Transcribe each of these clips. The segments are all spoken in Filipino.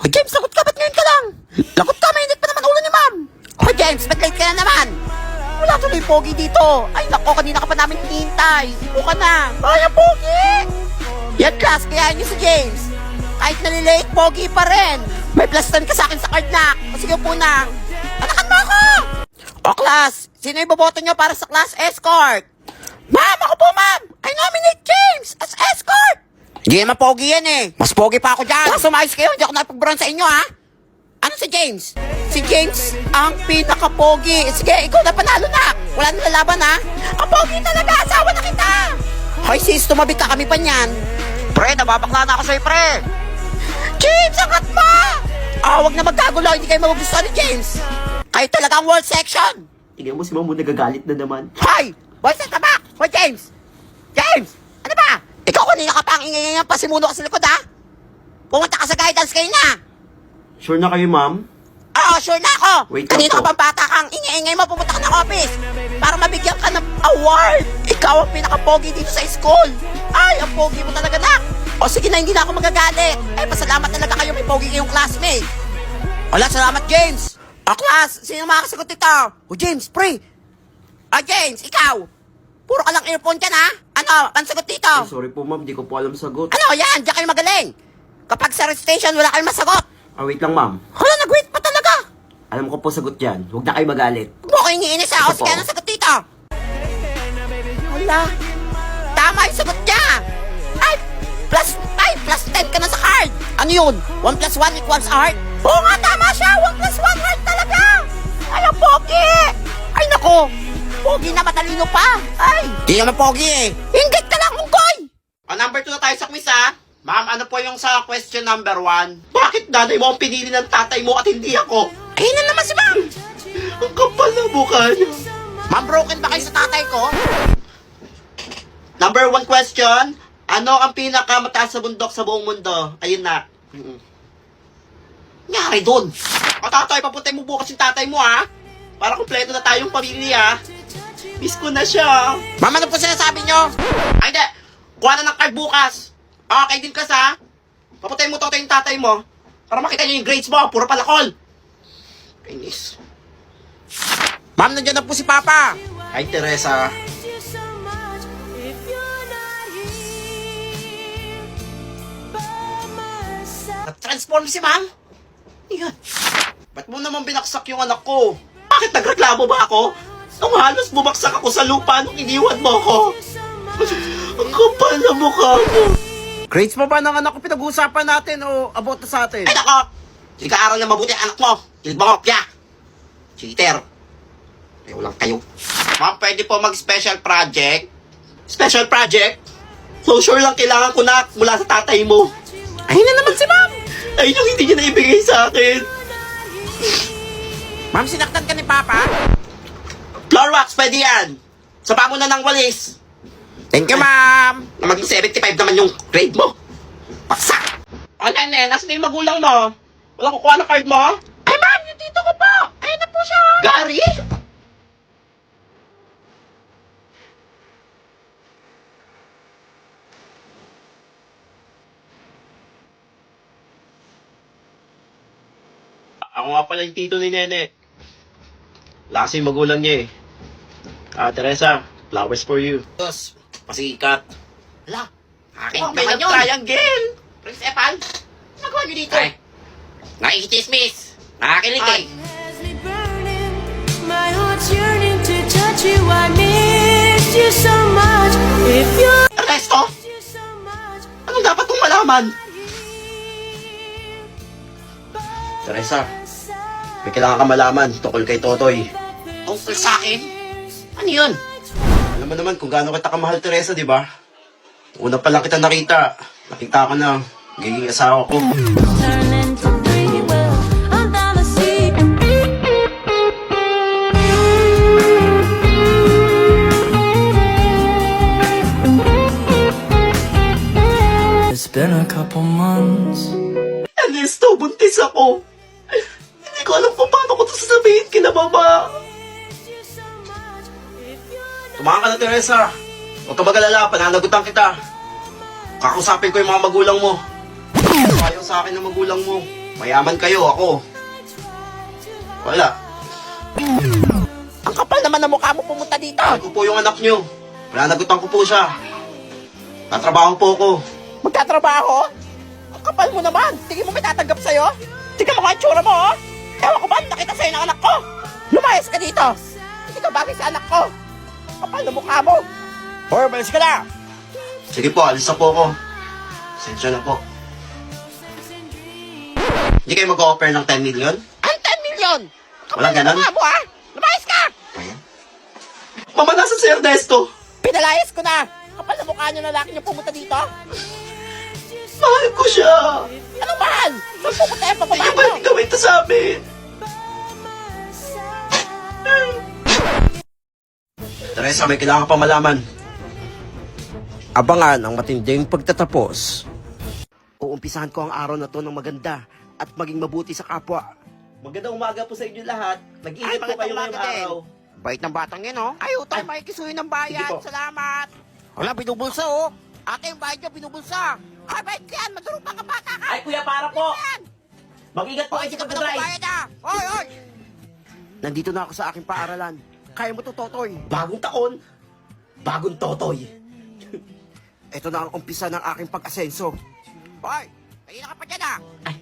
Hoy, James, lagot ka. Ba't ngayon ka lang? Lagot ka, mainit pa naman ulo ni ma'am. Hoy, James, ba't late ka na naman? Wala tuloy pogi dito. Ay, nako, kanina ka pa namin hinihintay. Upo ka na. Ay, ang pogi! Yan, class, kaya niyo si James. Kahit nalilate, pogi pa rin. May plus 10 ka sa akin sa card na. O sige po na. Atakan mo ako! O, class, sino iboboto niyo para sa class escort? Ma'am, ako po, ma'am. I nominate James as escort. Hindi naman pogi yan eh. Mas pogi pa ako dyan. Kung sumayos kayo, hindi ako nakipag-bronze sa inyo, ha? Ano si James? Si James ang pinaka-pogi. Sige, ikaw na panalo na. Wala nang lalaban, ha? Ang pogi talaga, asawa na kita. Hoy sis, tumabi ka, kami pa niyan. Pre, nababakla na ako sa'yo, pre. James, angat mo! Wag na magkagulo, hindi kayo magugustuhan ni James. Kayo talaga ang world section. Tingnan mo si Mamo nagagalit na naman. Hoy! Boys, sa tabak! Hoy, James! James! Ano ba? Ikaw kanina ka pa ang ingay-ingay, pasimuno ka sa likod, ha? Pumunta ka sa guidance kayo na. Sure na kayo, ma'am? Oo, sure na ako. Wait Kanina lang ka pang bata kang ingay-ingay mo, pumunta ka ng office para mabigyan ka ng award. Ikaw ang pinaka-pogi dito sa school. Ay, ang pogi mo talaga, nak. O sige na, hindi na ako magagalit. Eh, pasalamat talaga kayo, may pogi kayong classmate. Wala, salamat, James. O, class, sino makakasagot ito? O, James, pre. James, ikaw. Puro ka lang earphone ka na. Ano, ang sagot dito? Ay, sorry po, ma'am. Di ko po alam sagot. Ano, yan, diyan kayo magaling. Kapag sa station, wala kayong masagot. Wait lang, ma'am. Hala, nag-wait pa talaga. Alam ko po sagot yan. Huwag na kayo magalit. Huwag mo kayo iniinis ha. O Ito sige, po. anong sagot dito? Hala. Tama yung sagot niya. Ay, plus 10 ka na sa card. Ano yun? 1 plus 1 equals heart? Oo nga, tama siya. 1 plus 1 heart talaga. Ay, ang pogi. Ay, nako. Pogi na matalino pa. Ay. Di naman pogi eh. Ingit ka lang, unggoy. Number 2 na tayo sa quiz, ha? Ma'am, ano po yung sa question number 1? Bakit nanay mo ang pinili ng tatay mo at hindi ako? Ayun na naman si ma'am. Ang kapal na mukha niya. Ma'am, broken ba kayo sa tatay ko? Number 1 question. Ano ang pinakamataas sa bundok sa buong mundo? Ayun na. Nyari doon. O tatay, papuntay mo bukas yung tatay mo, ha? Para kumpleto na tayong pamilya. Miss ko na siya. Ma'am, ano po sinasabi nyo? Ay, hindi. Kuha na ng card bukas. Okay din kas, ha? Papuntay mo yung tatay mo. Para makita niyo yung grades mo. Puro palakol. Kainis. Ma'am, nandiyan na po si Papa. Hi, Teresa. Nag-transform si ma'am? Yan. Ba't mo naman binaksak yung anak ko? Bakit nagreklamo ba ako? Nung halos bumagsak ako sa lupa nung iniwan mo ako. Ang kapal na mukha mo. Grades mo ba ng anak ko pinag-uusapan natin o about na sa atin? Ay nako! Hindi ka aral na mabuti ang anak mo. Kilbangopya. Cheater. Ayaw lang kayo. Ma'am, pwede po mag-special project? Special project? Closure lang kailangan ko na mula sa tatay mo. Ayun na naman si ma'am. Ayun yung hindi niya naibigay sa akin. Ma'am, sinaktan ka ni Papa? Floor wax, pwede yan. Saba mo na ng walis. Thank you, ma'am. Na maging 75 naman yung grade mo. Paksak! O, nene, nasa na yung magulang mo? Walang kukuha ng card mo? Ay, ma'am, yung tito ko po. Ayun na po siya. Gary? Ako nga pala yung tito ni Nene. Wala kasi yung magulang niya eh. Teresa, flowers for you. Dos, pasikat. Hala, akin Oh, may naman yun. triangle. Principal, Nagawa niyo dito. ay, nakikichismis. Nakakilig eh. My heart's yearning to touch you. I miss you so much. If you Ernesto, miss you so much. anong dapat kong malaman? Teresa, may kailangan ka malaman tungkol kay Totoy. Tungkol sa akin? Ano yun? Alam mo naman kung gaano kita kamahal, Teresa, di ba? Una pa lang kita nakita ko na magiging asawa ko. Turn into free will under the sea. It's been a couple months. Ernesto, buntis ako. Hindi ko alam kung paano ko ito sasabihin kina mama. Tumakan ka na, Teresa. Huwag ka mag-alala, pananagutan kita. Kakausapin ko yung mga magulang mo. Ayaw sa akin ng magulang mo. Mayaman kayo, ako. Wala. Ang kapal naman ng mukha mo pumunta dito. Ako po yung anak nyo. Pananagutan ko po siya. Tatrabaho po ako. Magtatrabaho? Ang kapal mo naman. Tingin mo may tatanggap sa'yo? Tingnan mo nga ang tsura mo, oh. Ewan ko ba, nakita sa'yo ng anak ko. Lumayas ka dito. Hindi ka bagay sa anak ko. Kapal na mukha mo. Hoy, balis ka na. Sige po, alis na po ako. Sensya na po. Hindi kayo mag-offer ng 10 million? Ang 10 million. Kapal Walang na ganon? mukha mo, ha? Lumayas ka. Mama, nasa si Ernesto. Pinalayas ko na. Kapal na mukha niyo lalaki niyo pumunta dito. Mahal ko siya. Anong mahal? Saan pupunta yung Hindi pababa niyo mo? pwede gawin ito sa amin. Teresa, may kailangan pa malaman. Abangan ang matinding pagtatapos. Uumpisahan ko ang araw na to ng maganda at maging mabuti sa kapwa. Magandang umaga po sa inyo lahat. Ay, Nag-ingat po magandang kayo ngayong umaga din. araw. Bait ng batang yan, oh. Ay, utay, makikisuhin ng bayan. Sige po. Salamat. Wala, binubulsa, oh. Ate, yung bayad niyo, binubulsa. Ay, bait ka yan. Madurong pa ka bata ka. Ay, kuya, para po. Yan. Mag-ingat po Oy, kayo hindi sa ka pa na pag-drive. bayad, ah. Oy, oy. Nandito na ako sa aking paaralan. Kaya mo to, Totoy. Bagong taon, bagong totoy. Ito na ang umpisa ng aking pag-asenso. Hoy, kanina ka pa dyan, ah.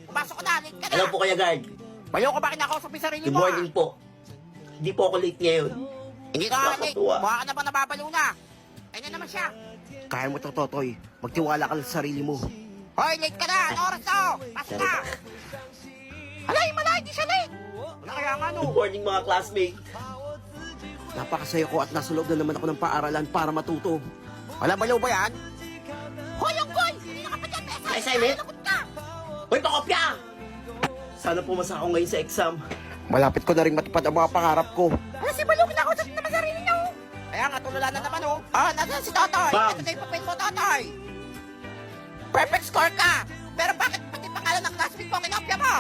Pumasok ka na, late ka na. Hello po, Kuya Guard. Bayo ko ba kinakausap yung sarili Good mo, morning po. Hindi po ako late ngayon. Hindi ka nga late. Nakakatuwa. Mukha ka na ba nababalo na? Ayun na naman siya. Kaya mo to, Totoy. Magtiwala ka sa sarili mo. Hoy, late ka na. Ano oras na? Pasok na. Alay, malay, di siya late. Wala kaya nga, no. Good morning mga classmates. Napakasaya ko at nasa loob na naman ako ng paaralan para matuto. Wala balaw ba yan? Hoy, yung goy! Hindi na ka pa dyan, Besa! Ay, Simon? Lagot ka! Hoy, pakopya! Sana pumasa ako ngayon sa exam. Malapit ko na rin matupad ang mga pangarap ko. Wala si Balong, kinakausap naman sarili niyo. Kaya nga, tulala na naman, oh. Ah, nasa si Totoy. Ma'am. Ito na yung papel mo, Totoy. Perfect score ka. Pero bakit pati pangalan ng classmate mo kinopya mo?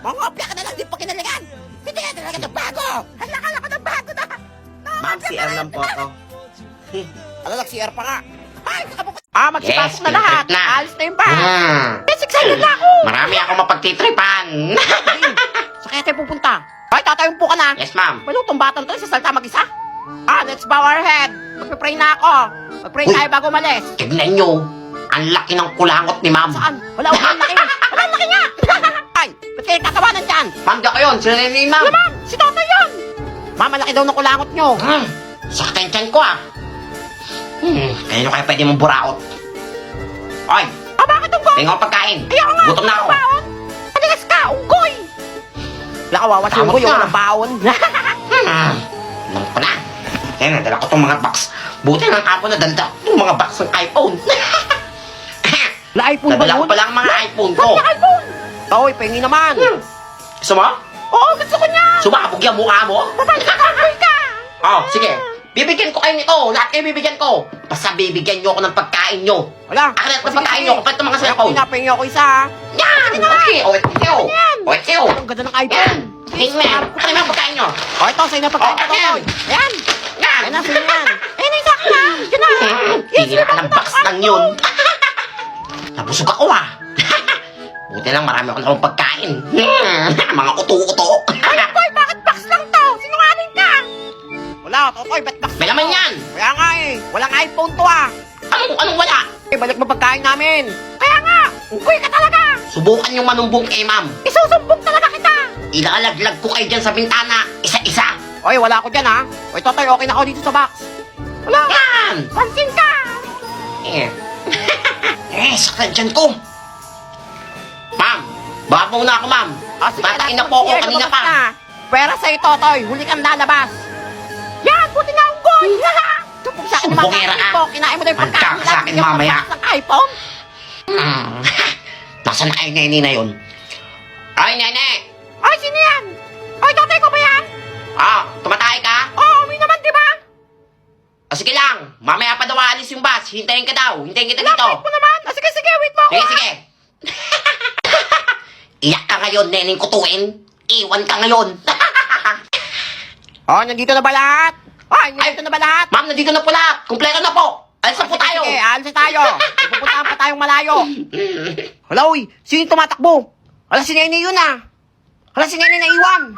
Mangopya ka na lang, di pa kinaligan. Hindi ka talaga ng bago. Halakala ko ng bago na. Ma'am, si R lang po ako. Ano lang, CR pa nga. Ay, magsipasok Yes, na lahat. pintrip na. Alis na yung bus. Hmm. Yes, excited na ako. Marami ako mapagtitripan. Sa kaya tayo pupunta. Ay, tatayong po ka na. Yes, ma'am. Malutong batang to, sa salta mag-isa. Let's bow our head. Magpipray na ako. Magpray Uy. tayo bago malis. Tignan nyo. Ang laki ng kulangot ni ma'am. Saan? Wala akong laki. Wala ang laki nga. Ay, ba't kayo tatawanan dyan? Ma'am, di ako yun. Sila na yun, ma'am. Ma'am, si Toto yun. Ma'am, malaki daw ng kulangot nyo. Sakit ang tiyan ko, ah. Kaya nyo kaya pwede mong buraot. Oy, Bakit unggoy? tingnan ko pagkain. Ayaw nga. Gutom na ako. Baon. Panigas ka, unggoy. Wala kawawa si Tamot unggoy, yung na. walang baon. Alam ko na. Kaya nadala ko tong mga box. Buti ng kapon na danda itong mga box ng iPhone. La iPhone ba Nadala ko yun? pala ang mga iPhone ko. Bakit iPhone? Oy, pengi naman. Gusto mo? Oo, gusto ko niya. Sumabog yung mukha mo? Unggoy ka. Oh, sige. Bibigyan ko kayo nito. Lahat kayo bibigyan ko. Basta bibigyan nyo ako ng pagkain nyo. Wala. Akin na pagkain nyo. Kapag itong mga cellphone. Pinapengi ako isa. Yan! Okay. O, ito kayo. O, ito kayo. Ang ganda ng Yan. iPhone. Tingnan. Ano yung pagkain nyo? O, ito, sa'yo na pagkain Oh, ko, ayan. Totoy. Ayan. Yan. Ayan na, sa'yo yan. Ayan na, isa ka na. Yan na. Tingnan ka ng box lang yun. Nabusog ako, ah. Buti lang marami ako na pagkain. Mga uto-uto. Boy, bakit box lang to? Sinungaling ka. Wala, Totoy, ba't box May laman yan. Kaya nga eh. Walang iPhone to ah. Anong wala? Balik mo pagkain namin. Kaya nga. Unggoy ka talaga. Subukan yung manumbong kay ma'am. Isusumbong talaga kita. Ilalaglag ko kayo dyan sa bintana. Isa-isa. Oy, wala ako dyan ha. Oy, Totoy, okay na ako dito sa box. Wala. Yan! Pansin ka. Sakit dyan ko. Ma'am, baka muna ako, ma'am. Tatakin na po ako Sige, kanina lumabas pa. na. Pera sa'yo, Totoy. Huli kang lalabas. Yan, buti na unggoy. Tupok sa akin, mga Sumbongera kapit ka. ko. Kinain mo na yung pagkain. Magkaka sa akin Lagi mamaya. yung box ng iPhone. Nasaan ay nene na yun? Ay, nene! Ay, sino yan? Ay, Totoy ko ba yan? Tumatay ka? Oo, umi naman, di ba? Sige lang, mamaya pa daw aalis yung bus. Hintayin ka daw. Hintayin kita Wait dito. mo naman. Sige, sige, wait mo ako. Sige, ah. sige. Iyak ka ngayon, neneng kutuin. Iwan ka ngayon. Nandito na ba lahat? Nandito na ba lahat? Ma'am, nandito na po lahat. Kumpleto na po. Alis na po tayo. Sige, alis na tayo. May pupuntahan pa tayong malayo. Hala, uy. Sino yung tumatakbo? Hala, si Nene yun ah. Hala, si Nene naiwan.